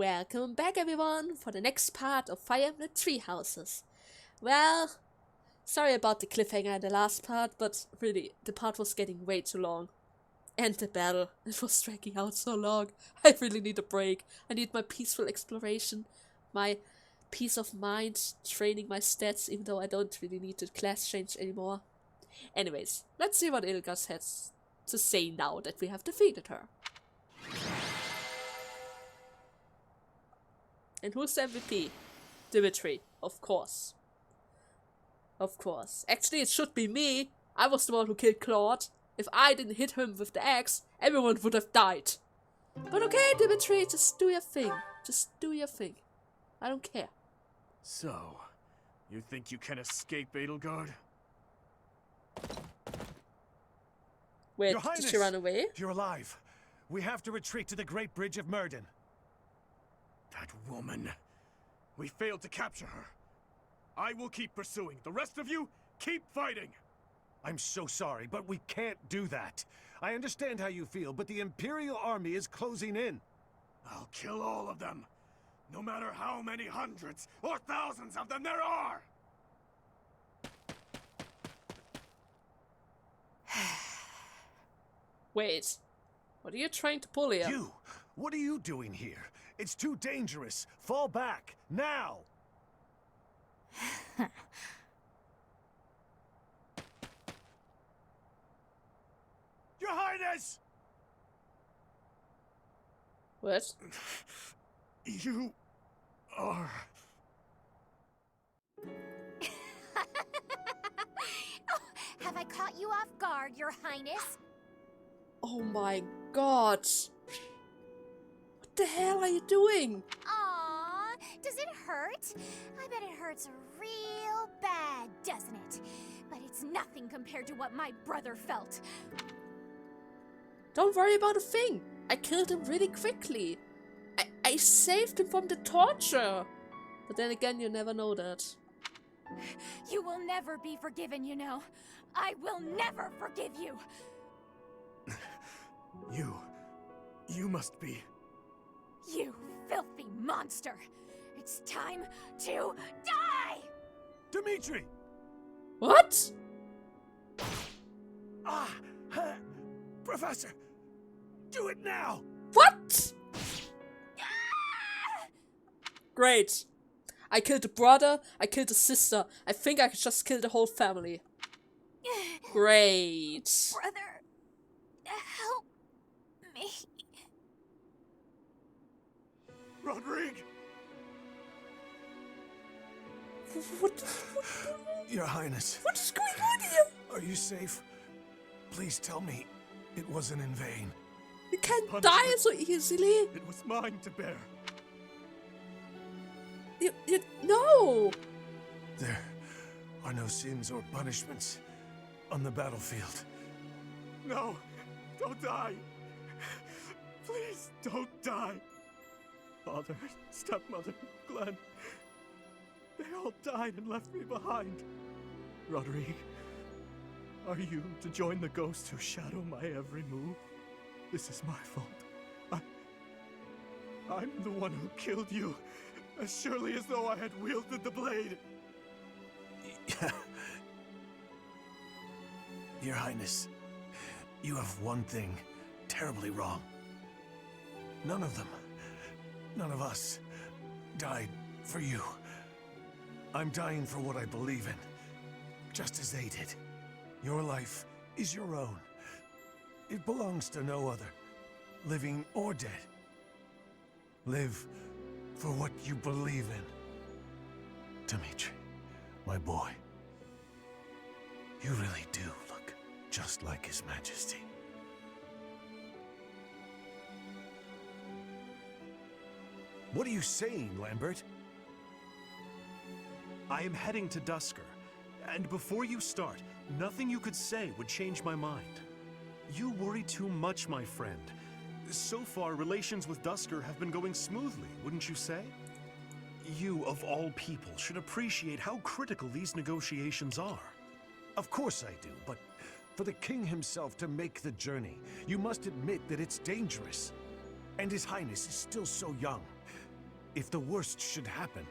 Welcome back everyone for the next part of Fire Emblem Three Houses. Well, sorry about the cliffhanger in the last part, but really, the part was getting way too long. And the battle, it was dragging out so long. I really need a break. I need my peaceful exploration, my peace of mind, training my stats, even though I don't really need the class change anymore. Anyways, let's see what Ilgas has to say now that we have defeated her. And who's the MVP? Dimitri, of course. Of course. Actually, it should be me. I was the one who killed Claude. If I didn't hit him with the axe, everyone would have died. But okay, Dimitri, just do your thing. Just do your thing. I don't care. So, you think you can escape Edelgard? Wait, Your did Highness, she run away? You're alive. We have to retreat to the Great Bridge of Murden. That woman. We failed to capture her. I will keep pursuing. The rest of you, keep fighting! I'm so sorry, but we can't do that. I understand how you feel, but the Imperial Army is closing in. I'll kill all of them. No matter how many hundreds or thousands of them there are! Wait, what are you trying to pull here? You! What are you doing here? It's too dangerous. Fall back, now! Your Highness! What? You are... Have I caught you off guard, Your Highness? Oh my god. What the hell are you doing? Aww, does it hurt? I bet it hurts real bad, doesn't it? But it's nothing compared to what my brother felt. Don't worry about a thing. I killed him really quickly. I saved him from the torture. But then again, you never know that. You will never be forgiven, you know. I will never forgive you. You must be... You filthy monster. It's time to die! Dimitri! What? Professor! Do it now! What? Great. I killed the brother, I killed the sister. I think I could just kill the whole family. Great. Brother, help me. Rodrigue! What Your Highness, is going on here? are you safe? Please tell me it wasn't in vain. You can't Punishment. die so easily. It was mine to bear. No. There are no sins or punishments on the battlefield. No, don't die. Please don't die. Father, stepmother, Glenn. They all died and left me behind. Rodrigue, are you to join the ghosts who shadow my every move? This is my fault. I'm the one who killed you, as surely as though I had wielded the blade. Your Highness, you have one thing terribly wrong. None of them, none of us, died for you. I'm dying for what I believe in, just as they did. Your life is your own. It belongs to no other, living or dead. Live for what you believe in. Dimitri, my boy, you really do look just like His Majesty. What are you saying, Lambert? I am heading to Dusker, and before you start, nothing you could say would change my mind. You worry too much, my friend. So far, relations with Dusker have been going smoothly, wouldn't you say? You, of all people, should appreciate how critical these negotiations are. Of course I do, but for the king himself to make the journey, you must admit that it's dangerous. And His Highness is still so young. If the worst should happen,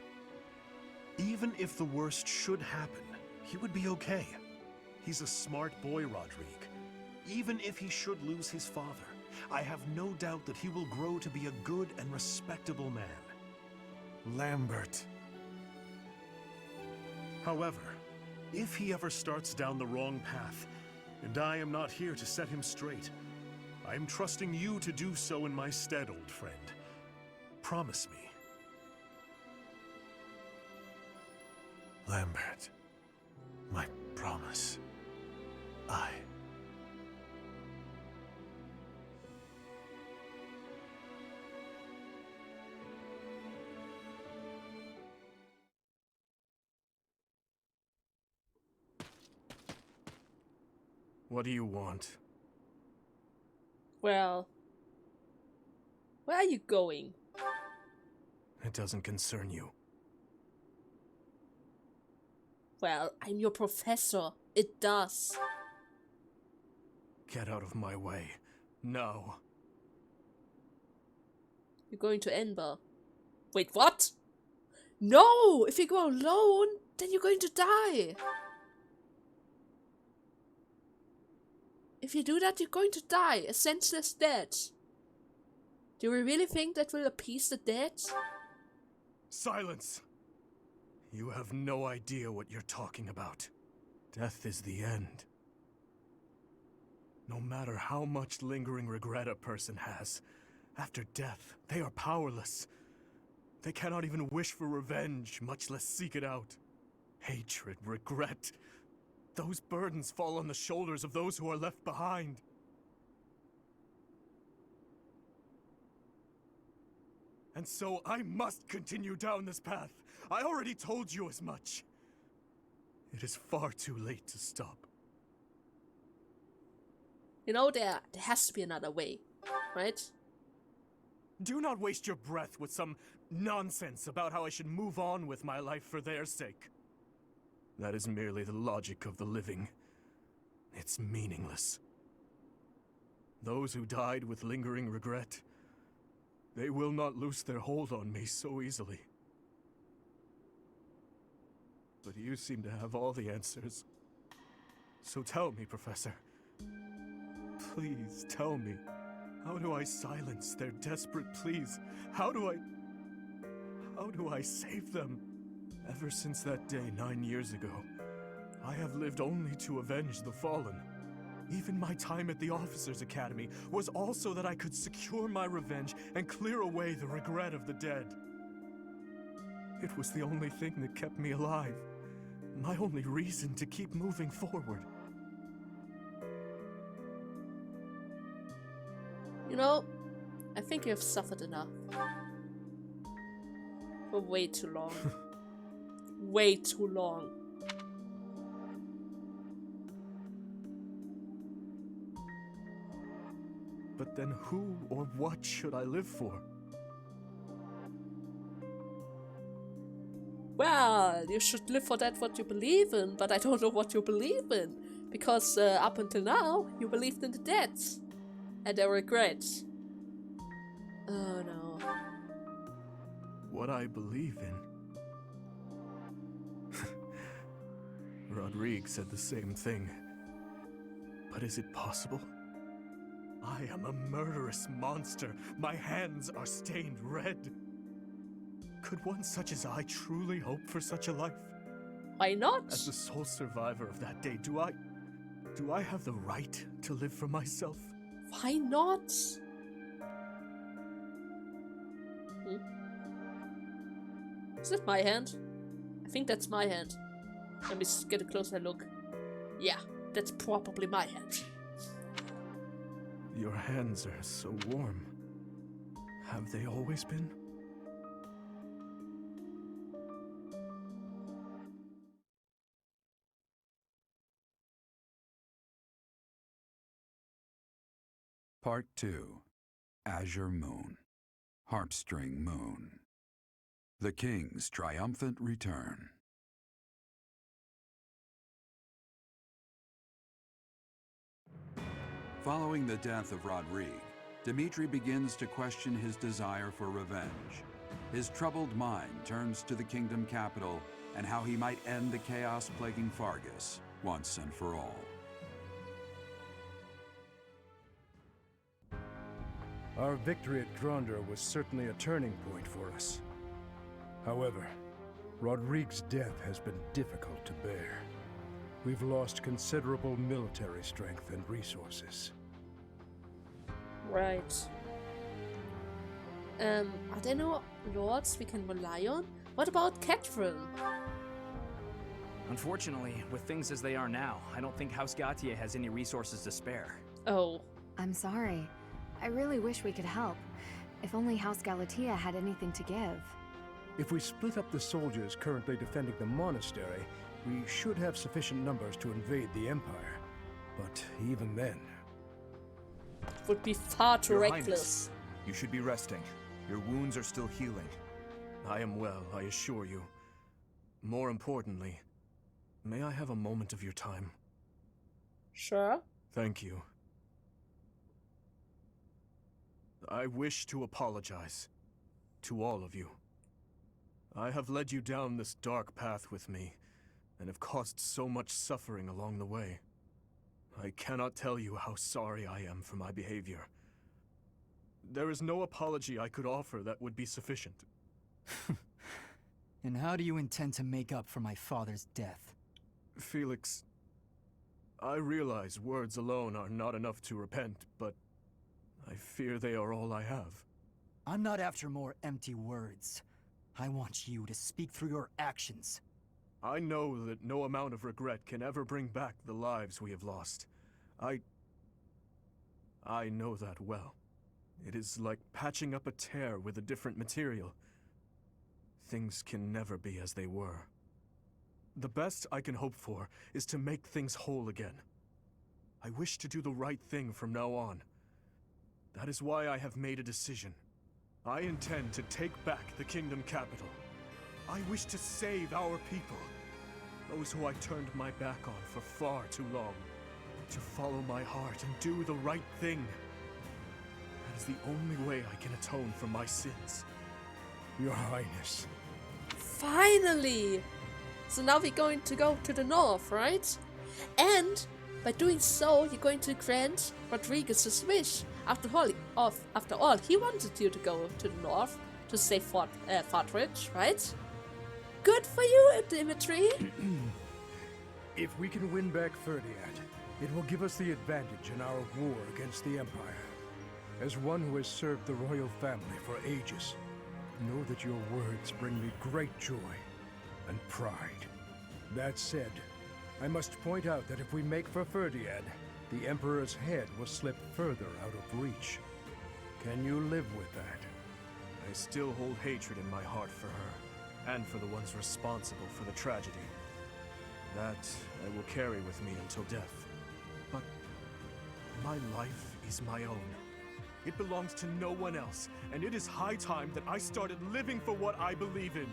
Even if the worst should happen, he would be okay. He's a smart boy, Rodrigue. Even if he should lose his father, I have no doubt that he will grow to be a good and respectable man. Lambert. However, if he ever starts down the wrong path, and I am not here to set him straight, I am trusting you to do so in my stead, old friend. Promise me. Lambert. My promise. I... What do you want? Well, where are you going? It doesn't concern you. Well, I'm your professor. It does. Get out of my way. No. You're going to Ember. Wait, what? No! If you go alone, then you're going to die. If you do that, you're going to die. A senseless death. Do you really think that will appease the dead? Silence! You have no idea what you're talking about. Death is the end. No matter how much lingering regret a person has, after death, they are powerless. They cannot even wish for revenge, much less seek it out. Hatred, regret, those burdens fall on the shoulders of those who are left behind. And so I must continue down this path. I already told you as much. It is far too late to stop. You know, there has to be another way, right? Do not waste your breath with some nonsense about how I should move on with my life for their sake. That is merely the logic of the living. It's meaningless. Those who died with lingering regret, they will not loose their hold on me so easily. But you seem to have all the answers. So tell me, Professor. Please tell me. How do I silence their desperate pleas? How do I save them? Ever since that day 9 years ago, I have lived only to avenge the fallen. Even my time at the Officers' Academy was also that I could secure my revenge and clear away the regret of the dead. It was the only thing that kept me alive. My only reason to keep moving forward. You know, I think you've suffered enough. For way too long. Way too long. But then who or what should I live for? Well, you should live for that what you believe in, but I don't know what you believe in. Because up until now, you believed in the dead. And their regrets. Oh no. What I believe in? Rodrigue said the same thing. But is it possible? I am a murderous monster. My hands are stained red. Could one such as I truly hope for such a life? Why not? As the sole survivor of that day, do I have the right to live for myself? Why not? Is that my hand? I think that's my hand. Let me get a closer look. Yeah, that's probably my hand. Your hands are so warm. Have they always been? Part 2. Azure Moon. Harpstring Moon. The King's Triumphant Return. Following the death of Rodrigue, Dmitri begins to question his desire for revenge. his troubled mind turns to the kingdom capital and how he might end the chaos plaguing Fargus once and for all. Our victory at Gronder was certainly a turning point for us. However, Rodrigue's death has been difficult to bear. We've lost considerable military strength and resources. Right. Are there no lords we can rely on? What about Catherine? Unfortunately, with things as they are now, I don't think House Gautier has any resources to spare. Oh. I'm sorry. I really wish we could help. If only House Galatea had anything to give. If we split up the soldiers currently defending the monastery, we should have sufficient numbers to invade the Empire. But even then... Would be far too Your reckless. Highness, you should be resting. Your wounds are still healing. I am well, I assure you. More importantly, may I have a moment of your time? Sure. Thank you. I wish to apologize to all of you. I have led you down this dark path with me, and have caused so much suffering along the way. I cannot tell you how sorry I am for my behavior. There is no apology I could offer that would be sufficient. And how do you intend to make up for my father's death? Felix, I realize words alone are not enough to repent, but I fear they are all I have. I'm not after more empty words. I want you to speak through your actions. I know that no amount of regret can ever bring back the lives we have lost. I know that well. It is like patching up a tear with a different material. Things can never be as they were. The best I can hope for is to make things whole again. I wish to do the right thing from now on. That is why I have made a decision. I intend to take back the kingdom capital. I wish to save our people, those who I turned my back on for far too long. To follow my heart and do the right thing. That is the only way I can atone for my sins. Your Highness. Finally! So now we're going to go to the north, right? And by doing so, you're going to grant Rodriguez's wish. After all, he wanted you to go to the north to save Fortridge, right? Good for you, Dimitri. If we can win back Ferdiad, it will give us the advantage in our war against the Empire. As one who has served the royal family for ages, know that your words bring me great joy and pride. That said, I must point out that if we make for Ferdiad, the Emperor's head will slip further out of reach. Can you live with that? I still hold hatred in my heart for her, and for the ones responsible for the tragedy. That I will carry with me until death. But my life is my own. It belongs to no one else, and it is high time that I started living for what I believe in.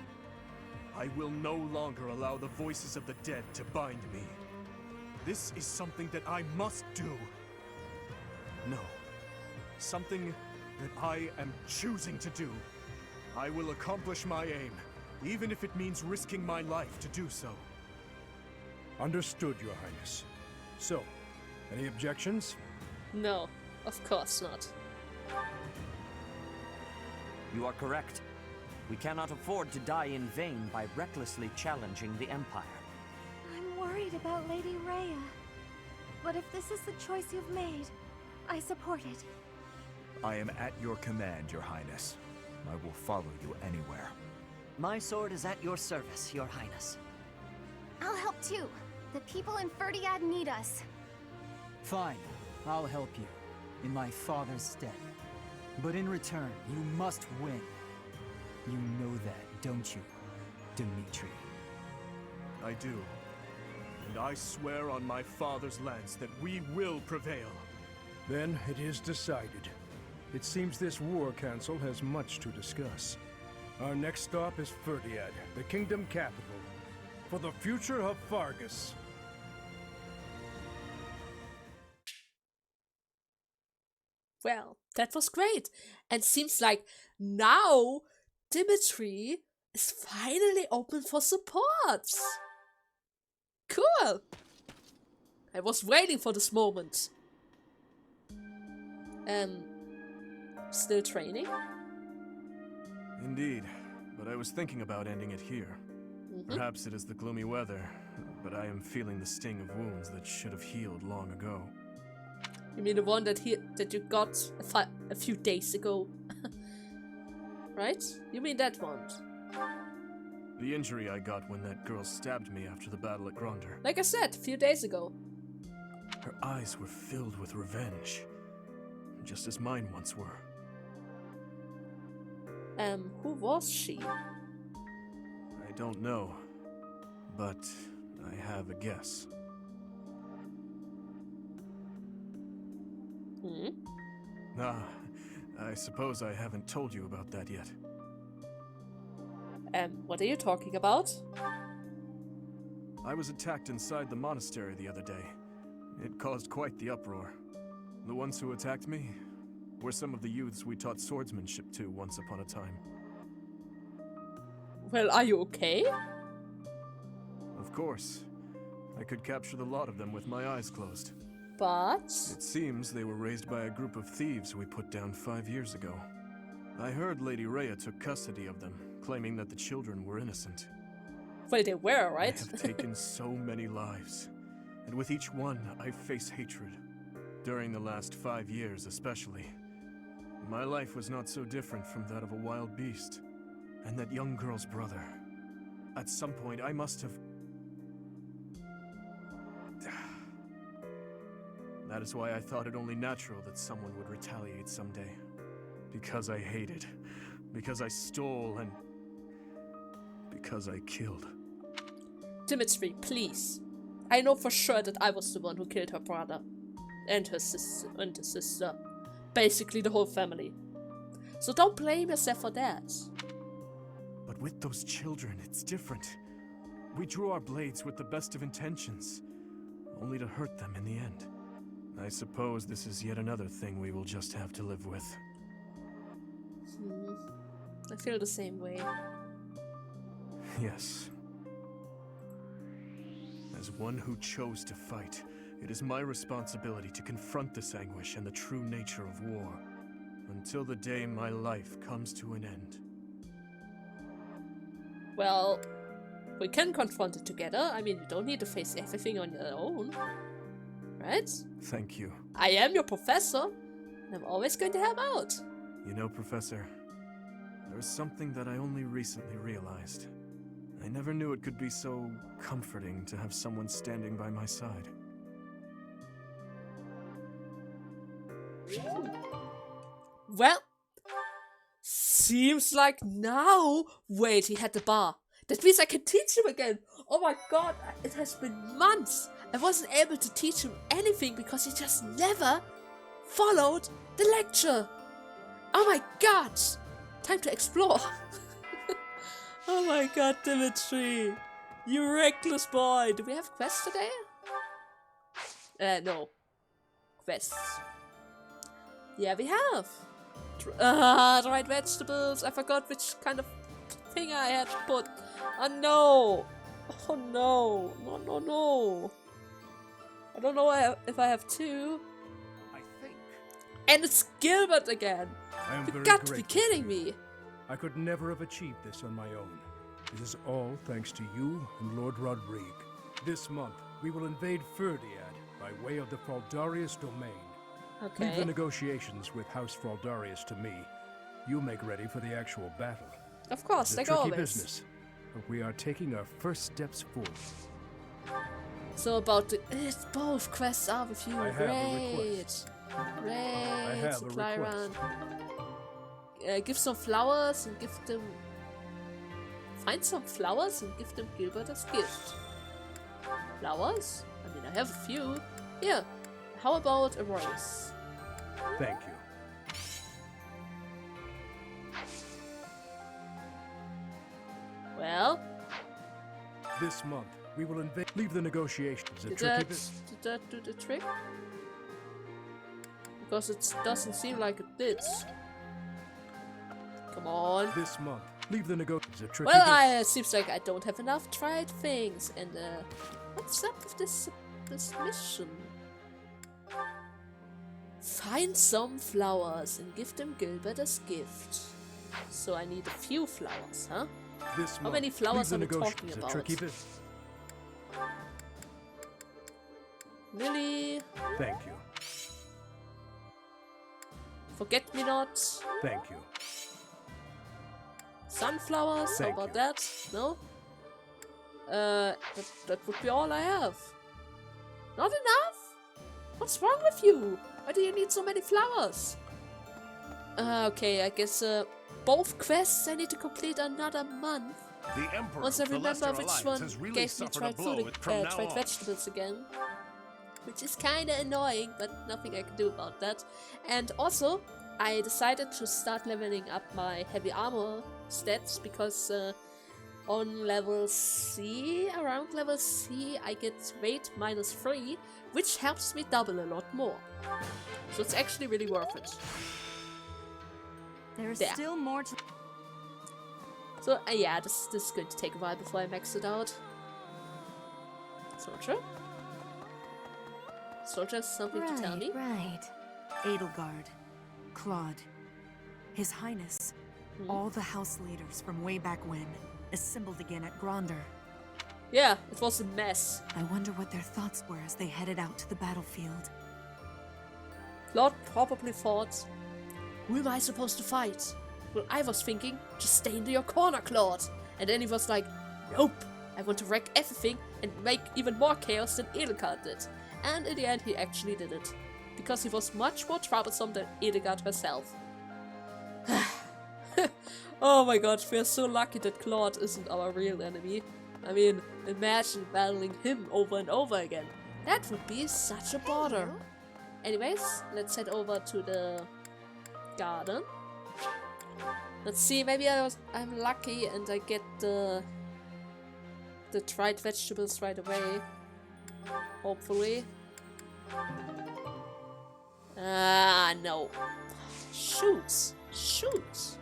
I will no longer allow the voices of the dead to bind me. This is something that I must do. No. Something that I am choosing to do. I will accomplish my aim, even if it means risking my life to do so. Understood, Your Highness. So, any objections? No, of course not. You are correct. We cannot afford to die in vain by recklessly challenging the Empire. I'm worried about Lady Rhea. But if this is the choice you've made, I support it. I am at your command, Your Highness. I will follow you anywhere. My sword is at your service, Your Highness. I'll help too. The people in Ferdiad need us. Fine, I'll help you, in my father's stead. But in return, you must win. You know that, don't you, Dimitri? I do. And I swear on my father's lance that we will prevail. Then it is decided. It seems this war council has much to discuss. Our next stop is Ferdiad, the kingdom capital, for the future of Fargus. Well, that was great. And seems like now Dimitri is finally open for support. Cool. I was waiting for this moment. Still training? Indeed, but I was thinking about ending it here. Perhaps it is the gloomy weather, but I am feeling the sting of wounds that should have healed long ago. You mean the one that you got a few days ago? Right? You mean that one? The injury I got when that girl stabbed me after the battle at Gronder. Like I said, a few days ago. Her eyes were filled with revenge, just as mine once were. Who was she? I don't know, but I have a guess. Ah, I suppose I haven't told you about that yet. What are you talking about? I was attacked inside the monastery the other day. It caused quite the uproar. The ones who attacked me were some of the youths we taught swordsmanship to once upon a time. Well, are you okay? Of course. I could capture the lot of them with my eyes closed. But... It seems they were raised by a group of thieves we put down 5 years ago. I heard Lady Rhea took custody of them, claiming that the children were innocent. Well, they were, right? I have taken so many lives, and with each one, I face hatred. During the last 5 years, especially. My life was not so different from that of a wild beast. And that young girl's brother. At some point, I must have... That is why I thought it only natural that someone would retaliate someday. Because I hated. Because I stole and... because I killed. Dimitri, please. I know for sure that I was the one who killed her brother. And her sister. Basically the whole family. So don't blame yourself for that. But with those children, it's different. We drew our blades with the best of intentions, only to hurt them in the end. I suppose this is yet another thing we will just have to live with. I feel the same way. Yes. As one who chose to fight, it is my responsibility to confront this anguish and the true nature of war, until the day my life comes to an end. Well, we can confront it together. I mean, you don't need to face everything on your own. Right? Thank you. I am your professor, and I'm always going to help out. You know, Professor, there's something that I only recently realized. I never knew it could be so comforting to have someone standing by my side. Well, seems like now... Wait, he had the bar. That means I can teach him again. Oh my god, it has been months. I wasn't able to teach him anything because he just never followed the lecture. Oh my god. Time to explore. Oh my god, Dimitri. You reckless boy. Do we have quests today? No. Quests. Yeah, we have. Dried vegetables. I forgot which kind of thing I had put. Oh no. Oh no. No, no, no. I don't know if I have two. I think. And it's Gilbert again. I am You very got to be grateful. kidding me. I could never have achieved this on my own. It is all thanks to you and Lord Rodrigue. This month, we will invade Ferdiad by way of the Fraldarius domain. Leave the Okay. negotiations with House Fraldarius to me. You make ready for the actual battle. Of course, It's a like tricky always. business, but we are taking our first steps forward. So about the... both quests are with you. I have a request. Great. have a Supply request. run. Give some flowers and give them... Find some flowers and give them Gilbert as gift. Flowers? I mean, I have a few. Here. How about a rose? Thank you. Well, This month, we will invade. Leave the negotiations. It's a did tricky that, business. did that do the trick? Because it doesn't seem like it did. Come on. This month, Leave the negotiations a tricky Well, seems like I don't have enough tried things. And what's up with this mission? Find some flowers and give them Gilbert as gift. So I need a few flowers, huh? How many flowers are we talking about? Lily. Thank you. Forget-me-not. Thank you. Sunflowers, how about that? No? That would be all I have. Not enough? What's wrong with you? Why do you need so many flowers? Okay, I guess both quests I need to complete another month. The Emperor Once I of the remember Lesser which Alliance one has really gave me suffered a tried blow food, from now tried on. vegetables again. Which is kinda annoying, but nothing I can do about that. And also, I decided to start leveling up my heavy armor stats because on level C, around level C, I get weight -3, which helps me double a lot more. So it's actually really worth it. There's There. still more to... So yeah, this is going to take a while before I max it out. Soldier? Soldier has something to tell me? Right. Edelgard. Claude. His Highness. All the house leaders from way back when assembled again at Gronder. Yeah, it was a mess. I wonder what their thoughts were as they headed out to the battlefield. Claude probably thought, who am I supposed to fight? Well, I was thinking, just stay into your corner, Claude. And then he was like, nope, I want to wreck everything and make even more chaos than Edelgard did. And in the end, he actually did it. Because he was much more troublesome than Edelgard herself. Oh my god, we are so lucky that Claude isn't our real enemy. I mean, imagine battling him over and over again. That would be such a bother. Anyways, let's head over to the garden. Let's see, maybe I'm lucky and I get the dried vegetables right away. Hopefully. Ah, no. Shoot. Shoot.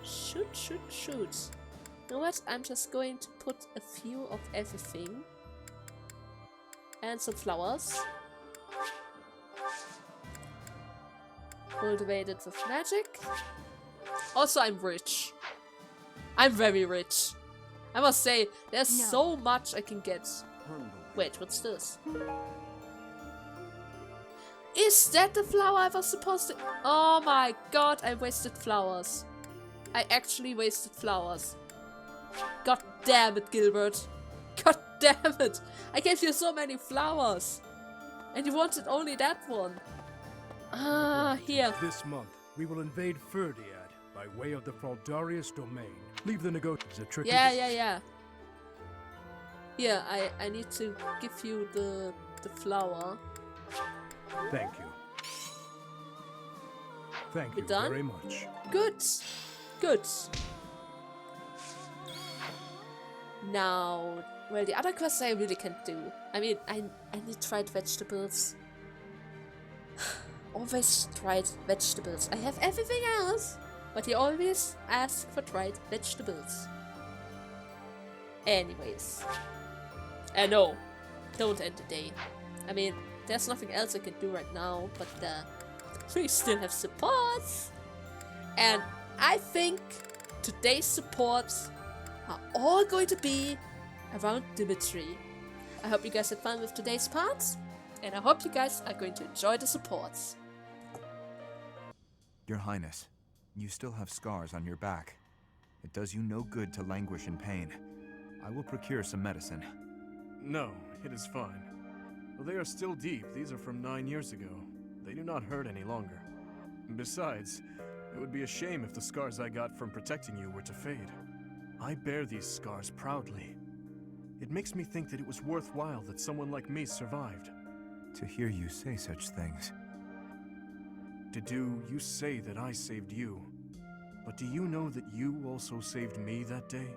Shoot, shoot, shoot. You know what? I'm just going to put a few of everything. And some flowers. Cultivated with magic. Also, I'm rich. I'm very rich. I must say, there's so much I can get. Wait, what's this? Is that the flower I was supposed to... Oh my god, I wasted flowers. I actually wasted flowers. God damn it, Gilbert. God damn it. I gave you so many flowers. And you wanted only that one. Ah, here. This month, we will invade Ferdiad by way of the Fraldarius domain. Leave the negotiations a tricky... Yeah. Here, I need to give you the flower. Thank you. Thank you done? very much. Good. Good. Now, well, the other quests I really can't do. I mean, I need dried vegetables. Always dried vegetables. I have everything else, but he always asks for dried vegetables. Anyways. No, don't end the day. I mean, there's nothing else I can do right now, but we still have supports. And I think today's supports are all going to be around Dimitri. I hope you guys had fun with today's parts, and I hope you guys are going to enjoy the supports. Your Highness, you still have scars on your back. It does you no good to languish in pain. I will procure some medicine. No, it is fine. Though they are still deep, these are from 9 years ago. They do not hurt any longer. Besides, it would be a shame if the scars I got from protecting you were to fade. I bear these scars proudly. It makes me think that it was worthwhile that someone like me survived. To hear you say such things. You say that I saved you. But do you know that you also saved me that day?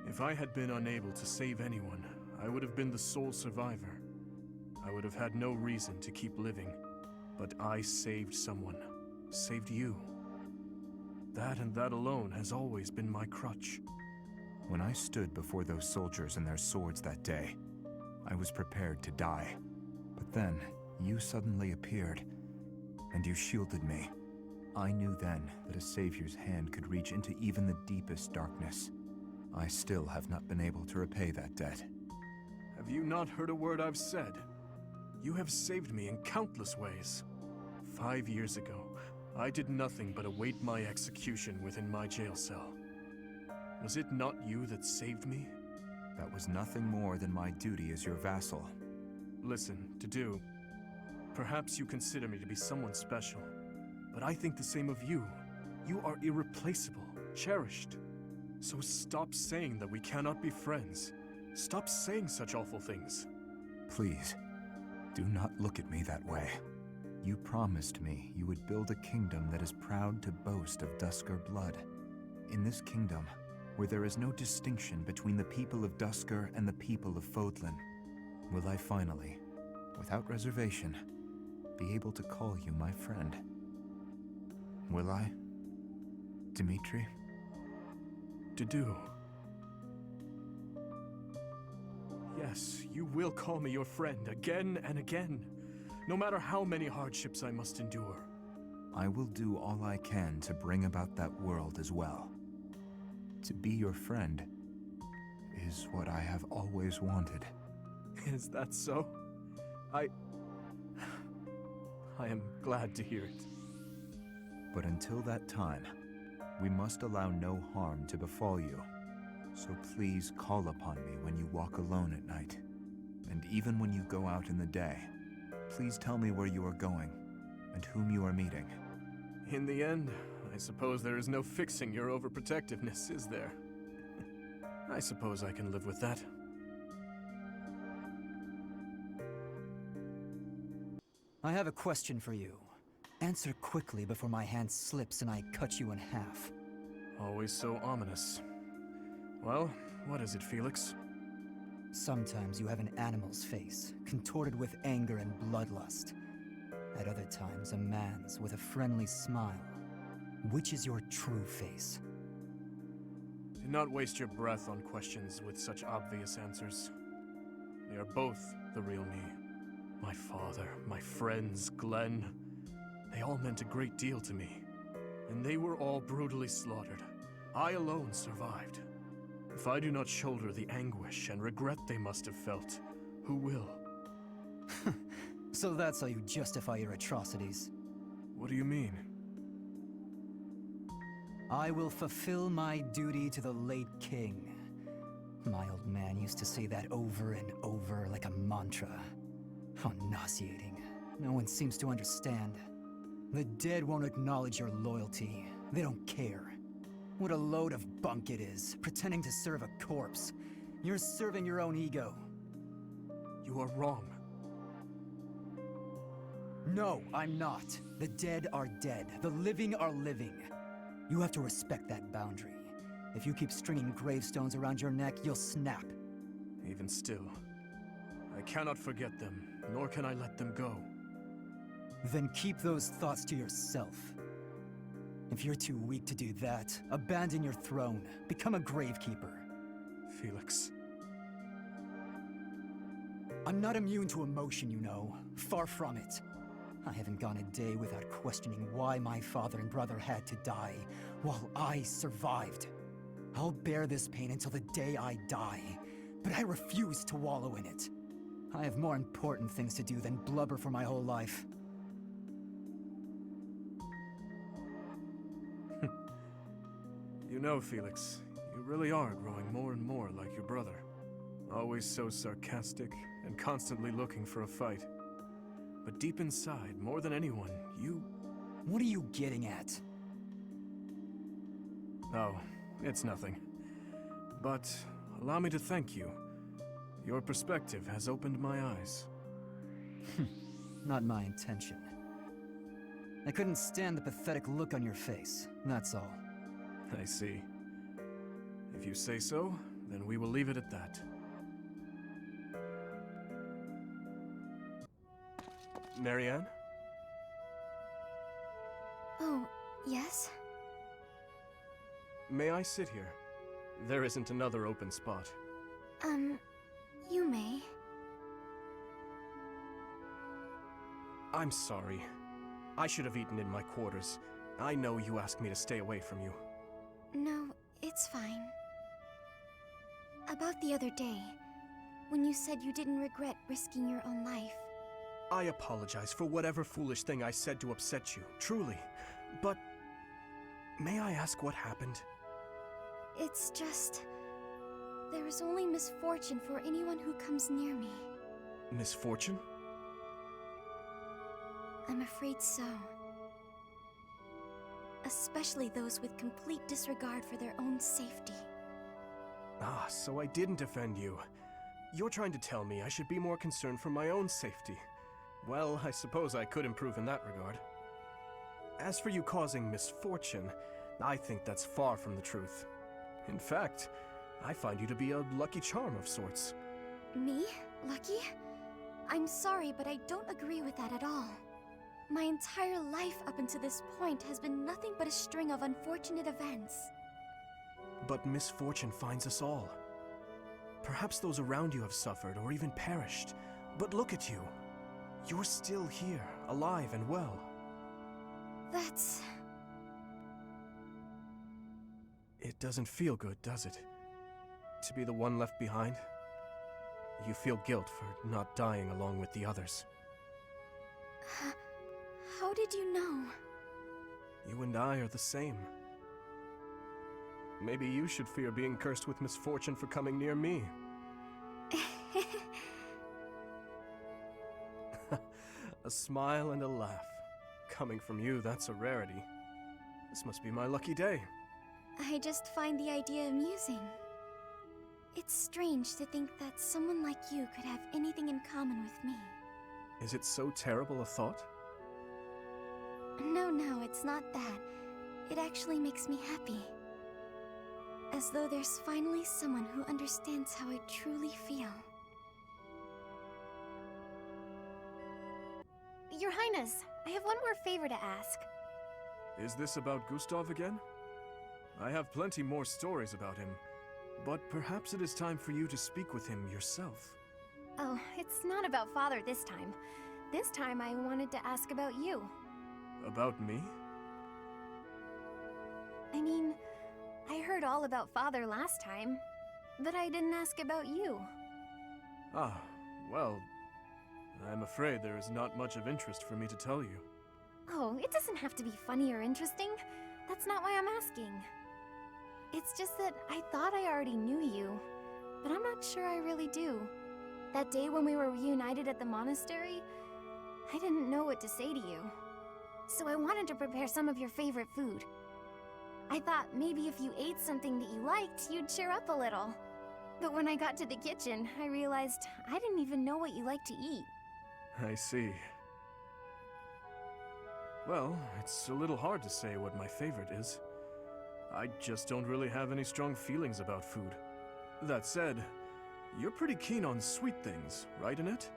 If I had been unable to save anyone, I would have been the sole survivor. I would have had no reason to keep living. But I saved someone. Saved you. That and that alone has always been my crutch. When I stood before those soldiers and their swords that day, I was prepared to die. But then, you suddenly appeared, and you shielded me. I knew then that a savior's hand could reach into even the deepest darkness. I still have not been able to repay that debt. Have you not heard a word I've said? You have saved me in countless ways. 5 years ago, I did nothing but await my execution within my jail cell. Was it not you that saved me? That was nothing more than my duty as your vassal. Listen, Dedue, perhaps you consider me to be someone special, but I think the same of you. You are irreplaceable, cherished. So stop saying that we cannot be friends. Stop saying such awful things. Please, do not look at me that way. You promised me you would build a kingdom that is proud to boast of Duscar blood. In this kingdom, where there is no distinction between the people of Duscar and the people of Fodlan, will I finally, without reservation, be able to call you my friend? Will I, Dimitri? Dedue. Yes, you will call me your friend again and again, no matter how many hardships I must endure. I will do all I can to bring about that world as well. To be your friend is what I have always wanted. Is that so? I am glad to hear it. But until that time, we must allow no harm to befall you. So please call upon me when you walk alone at night. And even when you go out in the day, please tell me where you are going and whom you are meeting. In the end, I suppose there is no fixing your overprotectiveness, is there? I suppose I can live with that. I have a question for you. Answer quickly before my hand slips and I cut you in half. Always so ominous. Well, what is it, Felix? Sometimes you have an animal's face, contorted with anger and bloodlust. At other times, a man's with a friendly smile. Which is your true face? Do not waste your breath on questions with such obvious answers. They are both the real me. My father, my friends, Glenn. They all meant a great deal to me. And they were all brutally slaughtered. I alone survived. If I do not shoulder the anguish and regret they must have felt, who will? So that's how you justify your atrocities. What do you mean? I will fulfill my duty to the late king. My old man used to say that over and over like a mantra. How nauseating. No one seems to understand. The dead won't acknowledge your loyalty. They don't care. What a load of bunk it is, pretending to serve a corpse. You're serving your own ego. You are wrong. No, I'm not. The dead are dead. The living are living. You have to respect that boundary. If you keep stringing gravestones around your neck, you'll snap. Even still, I cannot forget them, nor can I let them go. Then keep those thoughts to yourself. If you're too weak to do that, abandon your throne. Become a gravekeeper. Felix. I'm not immune to emotion, you know. Far from it. I haven't gone a day without questioning why my father and brother had to die, while I survived. I'll bear this pain until the day I die, but I refuse to wallow in it. I have more important things to do than blubber for my whole life. You know, Felix, you really are growing more and more like your brother. Always so sarcastic and constantly looking for a fight. But deep inside, more than anyone, you... What are you getting at? Oh, it's nothing. But allow me to thank you. Your perspective has opened my eyes. Not my intention. I couldn't stand the pathetic look on your face, that's all. I see. If you say so, then we will leave it at that. Marianne? Oh, yes? May I sit here? There isn't another open spot. You may. I'm sorry. I should have eaten in my quarters. I know you asked me to stay away from you. No, it's fine. About the other day, when you said you didn't regret risking your own life. I apologize for whatever foolish thing I said to upset you, truly. But may I ask what happened? It's just... there is only misfortune for anyone who comes near me. Misfortune? I'm afraid so. Especially those with complete disregard for their own safety. Ah, so I didn't offend you. You're trying to tell me I should be more concerned for my own safety. Well, I suppose I could improve in that regard. As for you causing misfortune, I think that's far from the truth. In fact, I find you to be a lucky charm of sorts. Me? Lucky? I'm sorry, but I don't agree with that at all. My entire life up until this point has been nothing but a string of unfortunate events. But misfortune finds us all. Perhaps those around you have suffered or even perished. But look at you. You're still here, alive and well. That's... It doesn't feel good, does it? To be the one left behind? You feel guilt for not dying along with the others. How did you know? You and I are the same. Maybe you should fear being cursed with misfortune for coming near me. A smile and a laugh. Coming from you, that's a rarity. This must be my lucky day. I just find the idea amusing. It's strange to think that someone like you could have anything in common with me. Is it so terrible a thought? No, it's not that. It actually makes me happy. As though there's finally someone who understands how I truly feel. Your Highness, I have one more favor to ask. Is this about Gustav again? I have plenty more stories about him, but perhaps it is time for you to speak with him yourself. Oh, it's not about Father this time. This time I wanted to ask about you. About me? I mean, I heard all about Father last time, but I didn't ask about you. Ah, well, I'm afraid there is not much of interest for me to tell you. Oh, it doesn't have to be funny or interesting. That's not why I'm asking. It's just that I thought I already knew you, but I'm not sure I really do. That day when we were reunited at the monastery, I didn't know what to say to you. So I wanted to prepare some of your favorite food. I thought maybe if you ate something that you liked, you'd cheer up a little. But when I got to the kitchen, I realized I didn't even know what you like to eat. I see. Well, it's a little hard to say what my favorite is. I just don't really have any strong feelings about food. That said, you're pretty keen on sweet things, right, Annette?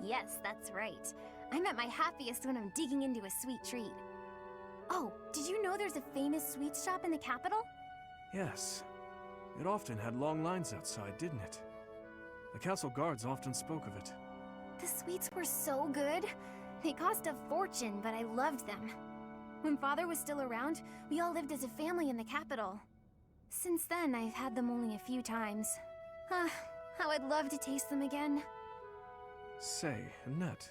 Yes, that's right. I'm at my happiest when I'm digging into a sweet treat. Oh, did you know there's a famous sweet shop in the capital? Yes. It often had long lines outside, didn't it? The castle guards often spoke of it. The sweets were so good. They cost a fortune, but I loved them. When Father was still around, we all lived as a family in the capital. Since then, I've had them only a few times. How I'd love to taste them again. Say, Annette,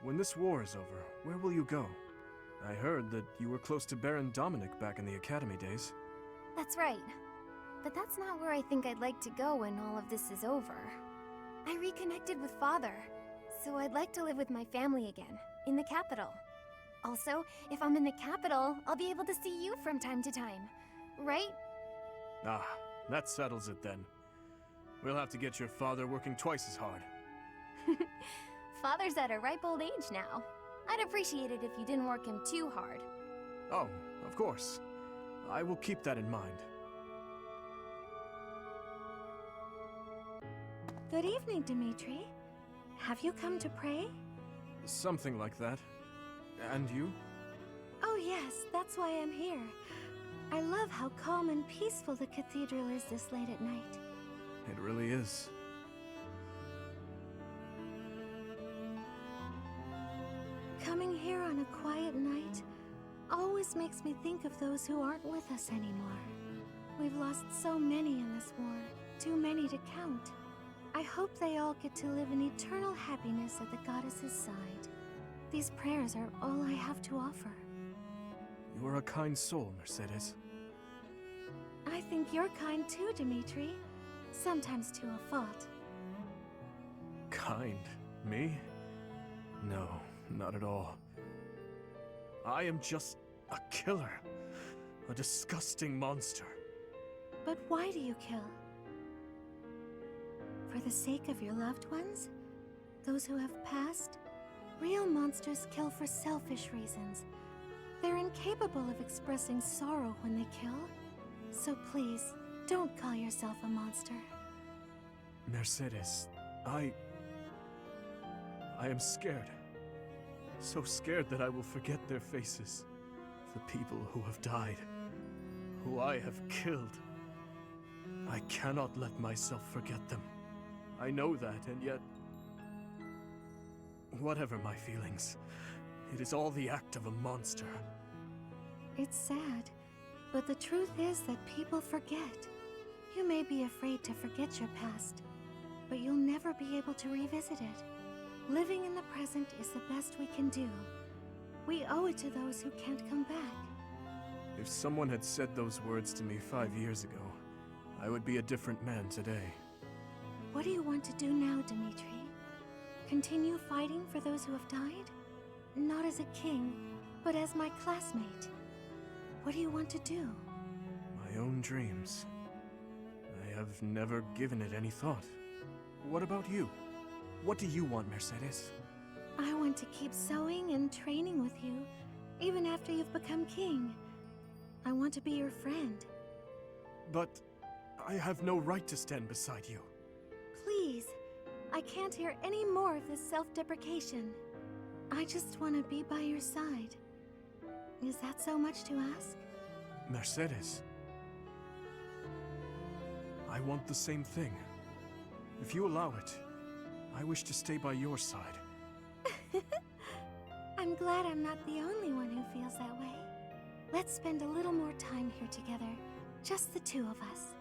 when this war is over, where will you go? I heard that you were close to Baron Dominic back in the academy days. That's right. But that's not where I think I'd like to go when all of this is over. I reconnected with Father, so I'd like to live with my family again, in the capital. Also, if I'm in the capital, I'll be able to see you from time to time, right? Ah, that settles it then. We'll have to get your father working twice as hard. Father's at a ripe old age now. I'd appreciate it if you didn't work him too hard. Oh, of course. I will keep that in mind. Good evening, Dimitri. Have you come to pray? Something like that. And you? Oh yes, that's why I'm here. I love how calm and peaceful the cathedral is this late at night. It really is. Coming here on a quiet night always makes me think of those who aren't with us anymore. We've lost so many in this war, too many to count. I hope they all get to live in eternal happiness at the goddess's side. These prayers are all I have to offer. You are a kind soul, Mercedes. I think you're kind too, Dimitri. Sometimes to a fault. Kind? Me? No, not at all. I am just a killer. A disgusting monster. But why do you kill? For the sake of your loved ones? Those who have passed? Real monsters kill for selfish reasons. They're incapable of expressing sorrow when they kill. So please, don't call yourself a monster. Mercedes, I am scared. So scared that I will forget their faces. The people who have died. Who I have killed. I cannot let myself forget them. I know that, and yet... Whatever my feelings, it is all the act of a monster. It's sad, but the truth is that people forget. You may be afraid to forget your past, but you'll never be able to revisit it. Living in the present is the best we can do. We owe it to those who can't come back. If someone had said those words to me 5 years ago, I would be a different man today. What do you want to do now, Dimitri? Continue fighting for those who have died? Not as a king, but as my classmate. What do you want to do? My own dreams. I have never given it any thought. What about you? What do you want, Mercedes? I want to keep sewing and training with you, even after you've become king. I want to be your friend. But I have no right to stand beside you. Please, I can't hear any more of this self-deprecation. I just want to be by your side. Is that so much to ask? Mercedes. I want the same thing. If you allow it, I wish to stay by your side. I'm glad I'm not the only one who feels that way. Let's spend a little more time here together, just the two of us.